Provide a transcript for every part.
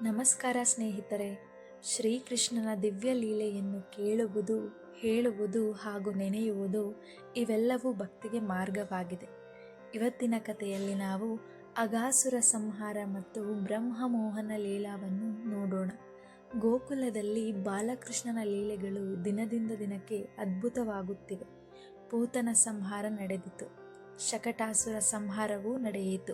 ನಮಸ್ಕಾರ ಸ್ನೇಹಿತರೆ. ಶ್ರೀಕೃಷ್ಣನ ದಿವ್ಯ ಲೀಲೆಯನ್ನು ಕೇಳುವುದು, ಹೇಳುವುದು ಹಾಗೂ ನೆನೆಯುವುದು ಇವೆಲ್ಲವೂ ಭಕ್ತಿಗೆ ಮಾರ್ಗವಾಗಿದೆ. ಇವತ್ತಿನ ಕಥೆಯಲ್ಲಿ ನಾವು ಅಗಾಸುರ ಸಂಹಾರ ಮತ್ತು ಬ್ರಹ್ಮಮೋಹನ ಲೀಲಾವನ್ನು ನೋಡೋಣ. ಗೋಕುಲದಲ್ಲಿ ಬಾಲಕೃಷ್ಣನ ಲೀಲೆಗಳು ದಿನದಿಂದ ದಿನಕ್ಕೆ ಅದ್ಭುತವಾಗುತ್ತಿವೆ. ಪೂತನ ಸಂಹಾರ ನಡೆದಿತು. ಶಕಟಾಸುರ ಸಂಹಾರವೂ ನಡೆಯಿತು.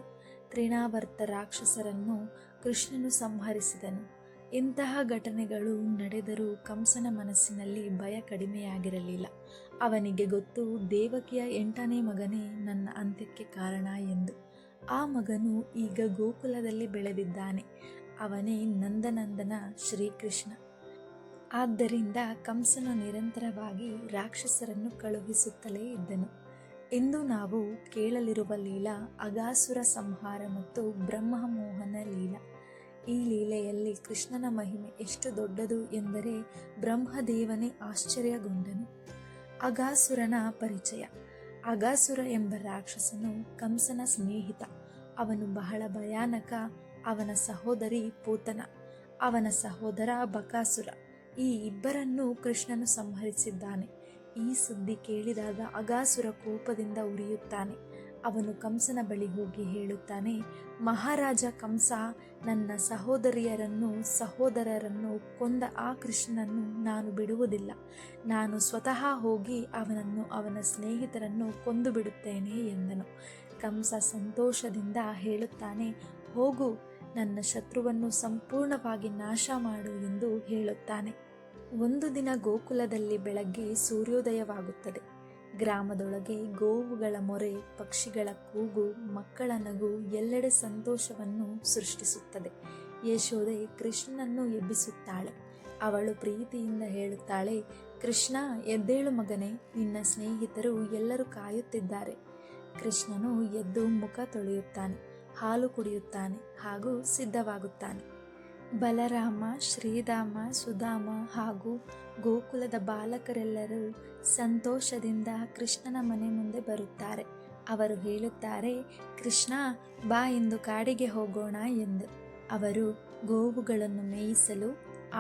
ತ್ರಿಣಾವರ್ತ ರಾಕ್ಷಸರನ್ನು ಕೃಷ್ಣನು ಸಂಹರಿಸಿದನು. ಇಂತಹ ಘಟನೆಗಳು ನಡೆದರೂ ಕಂಸನ ಮನಸ್ಸಿನಲ್ಲಿ ಭಯ ಕಡಿಮೆಯಾಗಿರಲಿಲ್ಲ. ಅವನಿಗೆ ಗೊತ್ತು, ದೇವಕಿಯ 8ನೇ ಮಗನೇ ನನ್ನ ಅಂತ್ಯಕ್ಕೆ ಕಾರಣ ಎಂದು. ಆ ಮಗನು ಈಗ ಗೋಕುಲದಲ್ಲಿ ಬೆಳೆದಿದ್ದಾನೆ. ಅವನೇ ನಂದನಂದನ ಶ್ರೀಕೃಷ್ಣ. ಆದ್ದರಿಂದ ಕಂಸನು ನಿರಂತರವಾಗಿ ರಾಕ್ಷಸರನ್ನು ಕಳುಹಿಸುತ್ತಲೇ ಇದ್ದನು. ಇಂದು ನಾವು ಕೇಳಲಿರುವ ಲೀಲಾ ಅಗಾಸುರ ಸಂಹಾರ ಮತ್ತು ಬ್ರಹ್ಮಮೋಹನ ಲೀಲಾ. ಈ ಲೀಲೆಯಲ್ಲಿ ಕೃಷ್ಣನ ಮಹಿಮೆ ಎಷ್ಟು ದೊಡ್ಡದು ಎಂದರೆ ಬ್ರಹ್ಮದೇವನೇ ಆಶ್ಚರ್ಯಗೊಂಡನು. ಅಗಾಸುರನ ಪರಿಚಯ. ಅಗಾಸುರ ಎಂಬ ರಾಕ್ಷಸನು ಕಂಸನ ಸ್ನೇಹಿತ. ಅವನು ಬಹಳ ಭಯಾನಕ. ಅವನ ಸಹೋದರಿ ಪೂತನ, ಅವನ ಸಹೋದರ ಬಕಾಸುರ, ಈ ಇಬ್ಬರನ್ನೂ ಕೃಷ್ಣನು ಸಂಹರಿಸಿದ್ದಾನೆ. ಈ ಸುದ್ದಿ ಕೇಳಿದಾಗ ಅಗಾಸುರ ಕೋಪದಿಂದ ಉರಿಯುತ್ತಾನೆ. ಅವನು ಕಂಸನ ಬಳಿ ಹೋಗಿ ಹೇಳುತ್ತಾನೆ, ಮಹಾರಾಜ ಕಂಸ, ನನ್ನ ಸಹೋದರರನ್ನು ಕೊಂದ ಆ ಕೃಷ್ಣನನ್ನು ನಾನು ಬಿಡುವುದಿಲ್ಲ. ನಾನು ಸ್ವತಃ ಹೋಗಿ ಅವನನ್ನು ಅವನ ಸ್ನೇಹಿತರನ್ನು ಕೊಂದು ಬಿಡುತ್ತೇನೆ ಎಂದನು. ಕಂಸ ಸಂತೋಷದಿಂದ ಹೇಳುತ್ತಾನೆ, ಹೋಗು, ನನ್ನ ಶತ್ರುವನ್ನು ಸಂಪೂರ್ಣವಾಗಿ ನಾಶ ಮಾಡು ಎಂದು ಹೇಳುತ್ತಾನೆ. ಒಂದು ದಿನ ಗೋಕುಲದಲ್ಲಿ ಬೆಳಗ್ಗೆ ಸೂರ್ಯೋದಯವಾಗುತ್ತದೆ. ಗ್ರಾಮದೊಳಗೆ ಗೋವುಗಳ ಮೊರೆ, ಪಕ್ಷಿಗಳ ಕೂಗು, ಮಕ್ಕಳ ನಗು ಎಲ್ಲೆಡೆ ಸಂತೋಷವನ್ನು ಸೃಷ್ಟಿಸುತ್ತದೆ. ಯಶೋದೆ ಕೃಷ್ಣನನ್ನು ಎಬ್ಬಿಸುತ್ತಾಳೆ. ಅವಳು ಪ್ರೀತಿಯಿಂದ ಹೇಳುತ್ತಾಳೆ, ಕೃಷ್ಣ, ಎದ್ದೇಳು ಮಗನೇ, ನಿನ್ನ ಸ್ನೇಹಿತರು ಎಲ್ಲರೂ ಕಾಯುತ್ತಿದ್ದಾರೆ. ಕೃಷ್ಣನು ಎದ್ದು ಮುಖ ತೊಳೆಯುತ್ತಾನೆ, ಹಾಲು ಕುಡಿಯುತ್ತಾನೆ ಹಾಗೂ ಸಿದ್ಧವಾಗುತ್ತಾನೆ. ಬಲರಾಮ, ಶ್ರೀಧಾಮ, ಸುಧಾಮ ಹಾಗೂ ಗೋಕುಲದ ಬಾಲಕರೆಲ್ಲರೂ ಸಂತೋಷದಿಂದ ಕೃಷ್ಣನ ಮನೆ ಮುಂದೆ ಬರುತ್ತಾರೆ. ಅವರು ಹೇಳುತ್ತಾರೆ, ಕೃಷ್ಣ, ಬಾ, ಇಂದು ಕಾಡಿಗೆ ಹೋಗೋಣ ಎಂದು. ಅವರು ಗೋವುಗಳನ್ನು ಮೇಯಿಸಲು,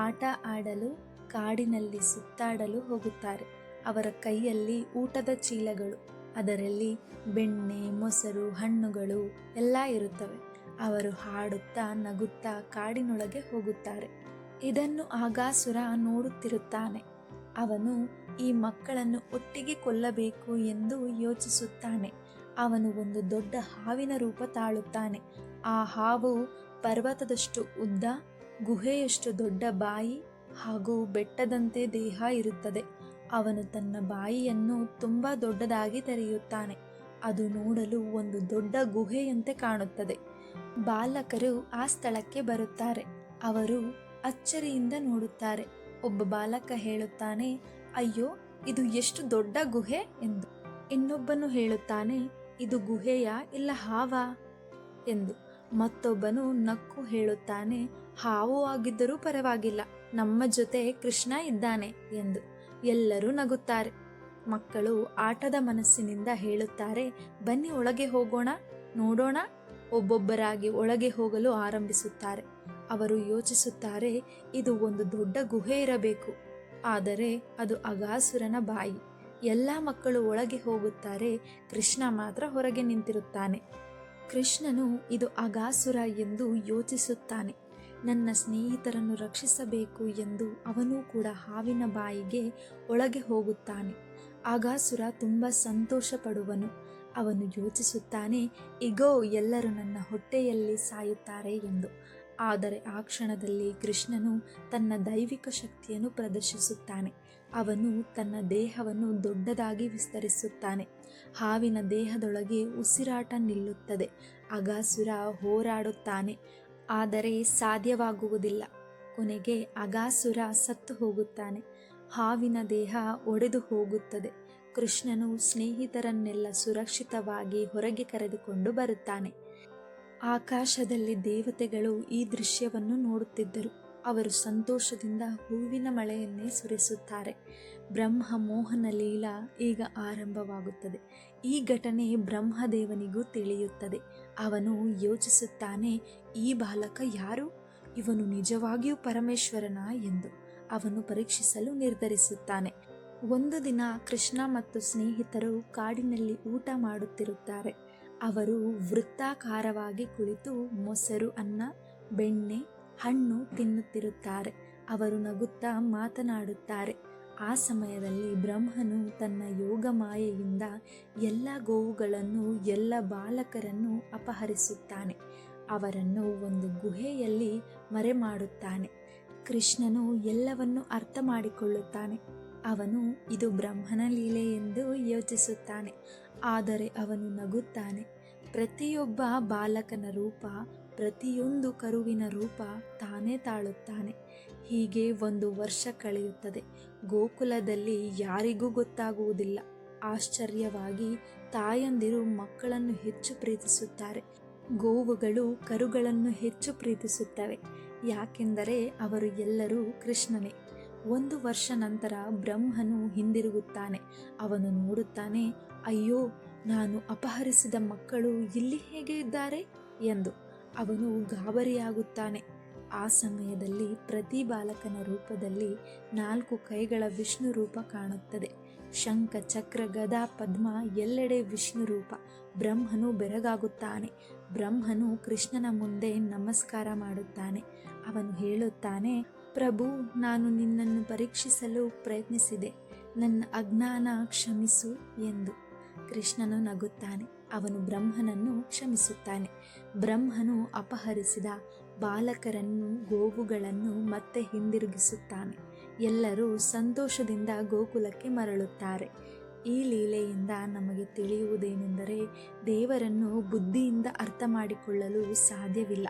ಆಟ ಆಡಲು, ಕಾಡಿನಲ್ಲಿ ಸುತ್ತಾಡಲು ಹೋಗುತ್ತಾರೆ. ಅವರ ಕೈಯಲ್ಲಿ ಊಟದ ಚೀಲಗಳು, ಅದರಲ್ಲಿ ಬೆಣ್ಣೆ, ಮೊಸರು, ಹಣ್ಣುಗಳು ಎಲ್ಲ ಇರುತ್ತವೆ. ಅವರು ಹಾಡುತ್ತಾ ನಗುತ್ತಾ ಕಾಡಿನೊಳಗೆ ಹೋಗುತ್ತಾರೆ. ಇದನ್ನು ಅಗಾಸುರ ನೋಡುತ್ತಿರುತ್ತಾನೆ. ಅವನು ಈ ಮಕ್ಕಳನ್ನು ಒಟ್ಟಿಗೆ ಕೊಲ್ಲಬೇಕು ಎಂದು ಯೋಚಿಸುತ್ತಾನೆ. ಅವನು ಒಂದು ದೊಡ್ಡ ಹಾವಿನ ರೂಪ ತಾಳುತ್ತಾನೆ. ಆ ಹಾವು ಪರ್ವತದಷ್ಟು ಉದ್ದ, ಗುಹೆಯಷ್ಟು ದೊಡ್ಡ ಬಾಯಿ ಹಾಗೂ ಬೆಟ್ಟದಂತೆ ದೇಹ ಇರುತ್ತದೆ. ಅವನು ತನ್ನ ಬಾಯಿಯನ್ನು ತುಂಬಾ ದೊಡ್ಡದಾಗಿ ತೆರೆಯುತ್ತಾನೆ. ಅದು ನೋಡಲು ಒಂದು ದೊಡ್ಡ ಗುಹೆಯಂತೆ ಕಾಣುತ್ತದೆ. ಬಾಲಕರು ಆ ಸ್ಥಳಕ್ಕೆ ಬರುತ್ತಾರೆ. ಅವರು ಅಚ್ಚರಿಯಿಂದ ನೋಡುತ್ತಾರೆ. ಒಬ್ಬ ಬಾಲಕ ಹೇಳುತ್ತಾನೆ, ಅಯ್ಯೋ, ಇದು ಎಷ್ಟು ದೊಡ್ಡ ಗುಹೆ ಎಂದು. ಇನ್ನೊಬ್ಬನು ಹೇಳುತ್ತಾನೆ, ಇದು ಗುಹೆಯಾ ಇಲ್ಲ ಹಾವಾ ಎಂದು. ಮತ್ತೊಬ್ಬನು ನಕ್ಕು ಹೇಳುತ್ತಾನೆ, ಹಾವು ಆಗಿದ್ದರೂ ಪರವಾಗಿಲ್ಲ, ನಮ್ಮ ಜೊತೆ ಕೃಷ್ಣ ಇದ್ದಾನೆ ಎಂದು. ಎಲ್ಲರೂ ನಗುತ್ತಾರೆ. ಮಕ್ಕಳು ಆಟದ ಮನಸ್ಸಿನಿಂದ ಹೇಳುತ್ತಾರೆ, ಬನ್ನಿ ಒಳಗೆ ಹೋಗೋಣ, ನೋಡೋಣ. ಒಬ್ಬೊಬ್ಬರಾಗಿ ಒಳಗೆ ಹೋಗಲು ಆರಂಭಿಸುತ್ತಾರೆ. ಅವರು ಯೋಚಿಸುತ್ತಾರೆ, ಇದು ಒಂದು ದೊಡ್ಡ ಗುಹೆ ಇರಬೇಕು, ಆದರೆ ಅದು ಅಗಾಸುರನ ಬಾಯಿ. ಎಲ್ಲ ಮಕ್ಕಳು ಒಳಗೆ ಹೋಗುತ್ತಾರೆ. ಕೃಷ್ಣ ಮಾತ್ರ ಹೊರಗೆ ನಿಂತಿರುತ್ತಾನೆ. ಕೃಷ್ಣನು ಇದು ಅಗಾಸುರ ಎಂದು ಯೋಚಿಸುತ್ತಾನೆ. ನನ್ನ ಸ್ನೇಹಿತರನ್ನು ರಕ್ಷಿಸಬೇಕು ಎಂದು ಅವನು ಕೂಡ ಹಾವಿನ ಬಾಯಿಗೆ ಒಳಗೆ ಹೋಗುತ್ತಾನೆ. ಅಗಾಸುರ ತುಂಬ ಸಂತೋಷ ಪಡುವನು. ಅವನು ಯೋಚಿಸುತ್ತಾನೆ, ಇಗೋ, ಎಲ್ಲರೂ ನನ್ನ ಹೊಟ್ಟೆಯಲ್ಲಿ ಸಾಯುತ್ತಾರೆ ಎಂದು. ಆದರೆ ಆ ಕ್ಷಣದಲ್ಲಿ ಕೃಷ್ಣನು ತನ್ನ ದೈವಿಕ ಶಕ್ತಿಯನ್ನು ಪ್ರದರ್ಶಿಸುತ್ತಾನೆ. ಅವನು ತನ್ನ ದೇಹವನ್ನು ದೊಡ್ಡದಾಗಿ ವಿಸ್ತರಿಸುತ್ತಾನೆ. ಹಾವಿನ ದೇಹದೊಳಗೆ ಉಸಿರಾಟ ನಿಲ್ಲುತ್ತದೆ. ಅಗಾಸುರ ಹೋರಾಡುತ್ತಾನೆ, ಆದರೆ ಸಾಧ್ಯವಾಗುವುದಿಲ್ಲ. ಕೊನೆಗೆ ಅಗಾಸುರ ಸತ್ತು ಹೋಗುತ್ತಾನೆ. ಹಾವಿನ ದೇಹ ಒಡೆದು ಹೋಗುತ್ತದೆ. ಕೃಷ್ಣನು ಸ್ನೇಹಿತರನ್ನೆಲ್ಲ ಸುರಕ್ಷಿತವಾಗಿ ಹೊರಗೆ ಕರೆದುಕೊಂಡು ಬರುತ್ತಾನೆ. ಆಕಾಶದಲ್ಲಿ ದೇವತೆಗಳು ಈ ದೃಶ್ಯವನ್ನು ನೋಡುತ್ತಿದ್ದರು. ಅವರು ಸಂತೋಷದಿಂದ ಹೂವಿನ ಮಳೆಯನ್ನೇ ಸುರಿಸುತ್ತಾರೆ. ಬ್ರಹ್ಮಮೋಹನ ಲೀಲಾ ಈಗ ಆರಂಭವಾಗುತ್ತದೆ. ಈ ಘಟನೆ ಬ್ರಹ್ಮದೇವನಿಗೂ ತಿಳಿಯುತ್ತದೆ. ಅವನು ಯೋಚಿಸುತ್ತಾನೆ, ಈ ಬಾಲಕ ಯಾರು? ಇವನು ನಿಜವಾಗಿಯೂ ಪರಮೇಶ್ವರನ ಎಂದು ಅವನು ಪರೀಕ್ಷಿಸಲು ನಿರ್ಧರಿಸುತ್ತಾನೆ. ಒಂದು ದಿನ ಕೃಷ್ಣ ಮತ್ತು ಸ್ನೇಹಿತರು ಕಾಡಿನಲ್ಲಿ ಊಟ ಮಾಡುತ್ತಿರುತ್ತಾರೆ. ಅವರು ವೃತ್ತಾಕಾರವಾಗಿ ಕುಳಿತು ಮೊಸರು, ಅನ್ನ, ಬೆಣ್ಣೆ, ಹಣ್ಣು ತಿನ್ನುತ್ತಿರುತ್ತಾರೆ. ಅವರು ನಗುತ್ತಾ ಮಾತನಾಡುತ್ತಾರೆ. ಆ ಸಮಯದಲ್ಲಿ ಬ್ರಹ್ಮನು ತನ್ನ ಯೋಗ ಮಾಯೆಯಿಂದ ಎಲ್ಲ ಗೋವುಗಳನ್ನು, ಎಲ್ಲ ಬಾಲಕರನ್ನು ಅಪಹರಿಸುತ್ತಾನೆ. ಅವರನ್ನು ಒಂದು ಗುಹೆಯಲ್ಲಿ ಮರೆಮಾಡುತ್ತಾನೆ. ಕೃಷ್ಣನು ಎಲ್ಲವನ್ನು ಅರ್ಥ ಮಾಡಿಕೊಳ್ಳುತ್ತಾನೆ. ಅವನು ಇದು ಬ್ರಹ್ಮನ ಲೀಲೆ ಎಂದು ಯೋಚಿಸುತ್ತಾನೆ. ಆದರೆ ಅವನು ನಗುತ್ತಾನೆ. ಪ್ರತಿಯೊಬ್ಬ ಬಾಲಕನ ರೂಪ, ಪ್ರತಿಯೊಂದು ಕರುವಿನ ರೂಪ ತಾನೇ ತಾಳುತ್ತಾನೆ. ಹೀಗೆ 1 ವರ್ಷ ಕಳೆಯುತ್ತದೆ. ಗೋಕುಲದಲ್ಲಿ ಯಾರಿಗೂ ಗೊತ್ತಾಗುವುದಿಲ್ಲ. ಆಶ್ಚರ್ಯವಾಗಿ ತಾಯಂದಿರು ಮಕ್ಕಳನ್ನು ಹೆಚ್ಚು ಪ್ರೀತಿಸುತ್ತಾರೆ. ಗೋವುಗಳು ಕರುಗಳನ್ನು ಹೆಚ್ಚು ಪ್ರೀತಿಸುತ್ತವೆ. ಯಾಕೆಂದರೆ ಅವರು ಎಲ್ಲರೂ ಕೃಷ್ಣನೇ. 1 ವರ್ಷ ನಂತರ ಬ್ರಹ್ಮನು ಹಿಂದಿರುಗುತ್ತಾನೆ. ಅವನು ನೋಡುತ್ತಾನೆ, ಅಯ್ಯೋ, ನಾನು ಅಪಹರಿಸಿದ ಮಕ್ಕಳು ಇಲ್ಲಿ ಹೇಗೆ ಇದ್ದಾರೆ ಎಂದು. ಅವನು ಗಾಬರಿಯಾಗುತ್ತಾನೆ. ಆ ಸಮಯದಲ್ಲಿ ಪ್ರತಿ ಬಾಲಕನ ರೂಪದಲ್ಲಿ 4 ಕೈಗಳ ವಿಷ್ಣು ರೂಪ ಕಾಣುತ್ತದೆ. ಶಂಖ, ಚಕ್ರ, ಗದಾ, ಪದ್ಮ, ಎಲ್ಲೆಡೆ ವಿಷ್ಣು ರೂಪ. ಬ್ರಹ್ಮನು ಬೆರಗಾಗುತ್ತಾನೆ. ಬ್ರಹ್ಮನು ಕೃಷ್ಣನ ಮುಂದೆ ನಮಸ್ಕಾರ ಮಾಡುತ್ತಾನೆ. ಅವನು ಹೇಳುತ್ತಾನೆ, ಪ್ರಭು, ನಾನು ನಿನ್ನನ್ನು ಪರೀಕ್ಷಿಸಲು ಪ್ರಯತ್ನಿಸಿದೆ. ನನ್ನ ಅಜ್ಞಾನ ಕ್ಷಮಿಸು ಎಂದು. ಕೃಷ್ಣನು ನಗುತ್ತಾನೆ. ಅವನು ಬ್ರಹ್ಮನನ್ನು ಕ್ಷಮಿಸುತ್ತಾನೆ. ಬ್ರಹ್ಮನು ಅಪಹರಿಸಿದ ಬಾಲಕರನ್ನು, ಗೋವುಗಳನ್ನು ಮತ್ತೆ ಹಿಂದಿರುಗಿಸುತ್ತಾನೆ. ಎಲ್ಲರೂ ಸಂತೋಷದಿಂದ ಗೋಕುಲಕ್ಕೆ ಮರಳುತ್ತಾರೆ. ಈ ಲೀಲೆಯಿಂದ ನಮಗೆ ತಿಳಿಯುವುದೇನೆಂದರೆ, ದೇವರನ್ನು ಬುದ್ಧಿಯಿಂದ ಅರ್ಥ ಮಾಡಿಕೊಳ್ಳಲು ಸಾಧ್ಯವಿಲ್ಲ.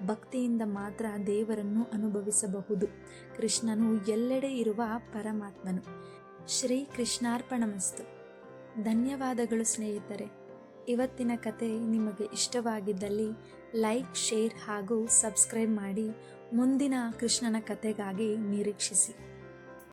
ಭಕ್ತಿಯಿಂದ ಮಾತ್ರ ದೇವರನ್ನು ಅನುಭವಿಸಬಹುದು. ಕೃಷ್ಣನು ಎಲ್ಲೆಡೆ ಇರುವ ಪರಮಾತ್ಮನು. ಶ್ರೀ ಕೃಷ್ಣಾರ್ಪಣಮಸ್ತು. ಧನ್ಯವಾದಗಳು ಸ್ನೇಹಿತರೆ. ಇವತ್ತಿನ ಕತೆ ನಿಮಗೆ ಇಷ್ಟವಾಗಿದ್ದಲ್ಲಿ ಲೈಕ್, ಶೇರ್ ಹಾಗೂ ಸಬ್ಸ್ಕ್ರೈಬ್ ಮಾಡಿ. ಮುಂದಿನ ಕೃಷ್ಣನ ಕತೆಗಾಗಿ ನಿರೀಕ್ಷಿಸಿ.